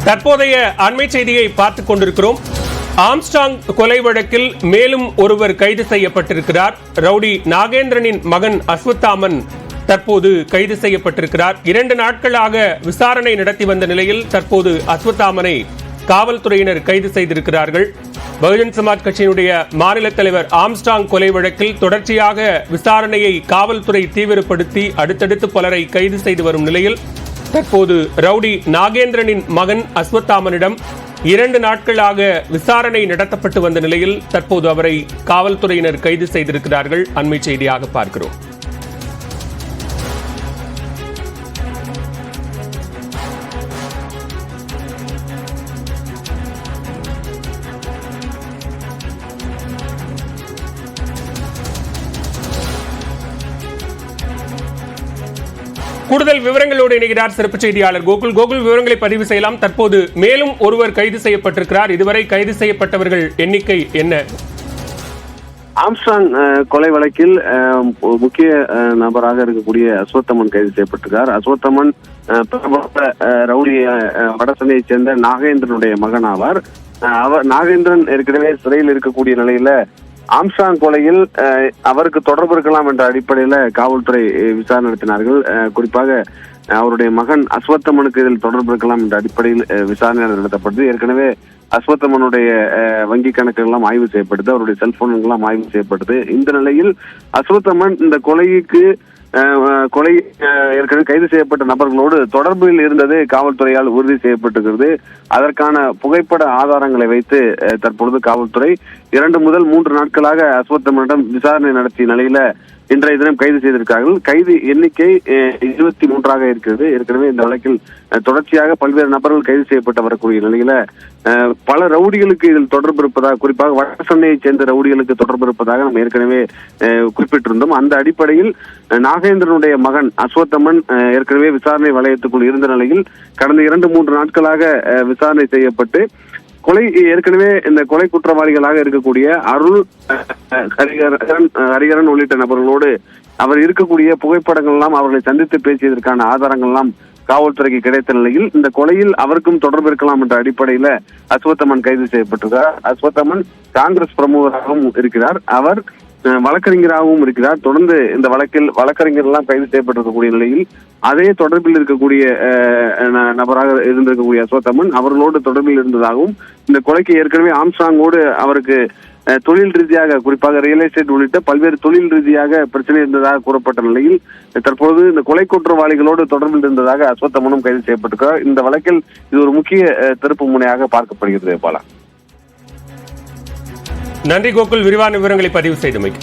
தற்போதைய அண்மை செய்தியை பார்த்துக் கொண்டிருக்கிறோம். ஆம்ஸ்ட்ராங் கொலை வழக்கில் மேலும் ஒருவர் கைது செய்யப்பட்டிருக்கிறார். ரவுடி நாகேந்திரனின் மகன் அஸ்வத்தாமன் தற்போது கைது செய்யப்பட்டிருக்கிறார். 2 நாட்களாக விசாரணை நடத்தி வந்த நிலையில் தற்போது அஸ்வத்தாமனை காவல்துறையினர் கைது செய்திருக்கிறார்கள். பகுஜன் சமாஜ் கட்சியினுடைய மாநில தலைவர் ஆம்ஸ்ட்ராங் கொலை வழக்கில் தொடர்ச்சியாக விசாரணையை காவல்துறை தீவிரப்படுத்தி அடுத்தடுத்து பலரை கைது செய்து வரும் நிலையில் தற்போது ரவுடி நாகேந்திரனின் மகன் அஸ்வத்தாமனிடம் 2 நாட்களாக விசாரணை நடத்தப்பட்டு வந்த நிலையில் தற்போது அவரை காவல்துறையினர் கைது செய்திருக்கிறார்கள். அண்மை செய்தியாக பார்க்கிறோம். கூடுதல் விவரங்களோடு இணைகிறார் சிறப்பு செய்தியாளர் கோகுல். விவரங்களை பதிவு செய்யலாம். தற்போது மேலும் ஒருவர் கைது செய்யப்பட்டிருக்கிறார். இதுவரை கைது செய்யப்பட்டவர்கள் எண்ணிக்கை என்ன? ஆம்ஸ்ட்ராங் கொலை வழக்கில் முக்கிய நபராக இருக்கக்கூடிய அஸ்வத்தாமன் கைது செய்யப்பட்டிருக்கார். அஸ்வத்தாமன் ரவுடி வடசென்னையைச் சேர்ந்த நாகேந்திரனுடைய மகன் ஆவார். நாகேந்திரன் ஏற்கனவே சிறையில் இருக்கக்கூடிய நிலையில ஆம்ஸ்ட்ராங் கொலையில் அவருக்கு தொடர்பு இருக்கலாம் என்ற அடிப்படையில காவல்துறை விசாரணை நடத்தினார்கள். குறிப்பாக அவருடைய மகன் அஸ்வத்தாமனுக்கு இதில் தொடர்பு இருக்கலாம் என்ற அடிப்படையில் விசாரணை நடத்தப்பட்டது. ஏற்கனவே அஸ்வத்தாமனுடைய வங்கி கணக்குகள் ஆய்வு செய்யப்பட்டது, அவருடைய செல்போன்கள் ஆய்வு செய்யப்பட்டது. இந்த நிலையில் அஸ்வத்தாமன் இந்த கொலை ஏற்கனவே கைது செய்யப்பட்ட நபர்களோடு தொடர்பில் இருந்தது காவல்துறையால் உறுதி செய்யப்பட்டிருக்கிறது. அதற்கான புகைப்பட ஆதாரங்களை வைத்து தற்பொழுது காவல்துறை 2 முதல் 3 நாட்களாக அஸ்வத்தாமனிடம் விசாரணை நடத்திய நிலையில இன்றைய தினம் கைது செய்திருக்கிறார்கள். கைது எண்ணிக்கை 23ஆக இருக்கிறது. ஏற்கனவே இந்த வழக்கில் தொடர்ச்சியாக பல்வேறு நபர்கள் கைது செய்யப்பட்டு வரக்கூடிய நிலையில பல ரவுடிகளுக்கு இதில் தொடர்பு இருப்பதாக, குறிப்பாக வடசென்னையைச் சேர்ந்த ரவுடிகளுக்கு தொடர்பு இருப்பதாக நம்ம ஏற்கனவே குறிப்பிட்டிருந்தோம். அந்த அடிப்படையில் நாகேந்திரனுடைய மகன் அஸ்வத்தாமன் ஏற்கனவே விசாரணை வலயத்துக்குள் இருந்த நிலையில் கடந்த 2-3 நாட்களாக விசாரணை செய்யப்பட்டு ஏற்கனவே இந்த கொலை குற்றவாளிகளாக இருக்கக்கூடிய அருள், ஹரிகரன் உள்ளிட்ட நபர்களோடு அவர் இருக்கக்கூடிய புகைப்படங்கள் எல்லாம் அவர்களை சந்தித்து பேசியதற்கான ஆதாரங்கள் எல்லாம் காவல்துறைக்கு கிடைத்த நிலையில் இந்த கொலையில் அவருக்கும் தொடர்பு இருக்கலாம் என்ற அடிப்படையில அஸ்வத்தாமன் கைது செய்யப்பட்டிருக்கிறார். அஸ்வத்தாமன் காங்கிரஸ் பிரமுகராகவும் இருக்கிறார், அவர் வழக்கறிஞராகவும் இருக்கிறார். தொடர்ந்து இந்த வழக்கில் வழக்கறிஞர் எல்லாம் கைது செய்யப்பட்டிருக்கக்கூடிய நிலையில் அதே தொடர்பில் இருக்கக்கூடிய நபராக இருந்திருக்கக்கூடிய அஸ்வத்தாமன் அவர்களோடு தொடர்பில் இருந்ததாகவும், இந்த கொலைக்கு ஏற்கனவே ஆம்ஸ்ட்ராங்கோடு அவருக்கு தொழில் ரீதியாக, குறிப்பாக ரியல் எஸ்டேட் உள்ளிட்ட பல்வேறு தொழில் ரீதியாக பிரச்சனை இருந்ததாக கூறப்பட்ட நிலையில் தற்போது இந்த கொலை குற்றவாளிகளோடு தொடர்பில் இருந்ததாக அஸ்வத்தாமனும் கைது செய்யப்பட்டிருக்கிறார். இந்த வழக்கில் இது ஒரு முக்கிய திருப்பு முனையாக பார்க்கப்படுகிறது. பாலா, நன்றி கோகுல், விரிவான விவரங்களை பதிவு செய்தமைக்கு.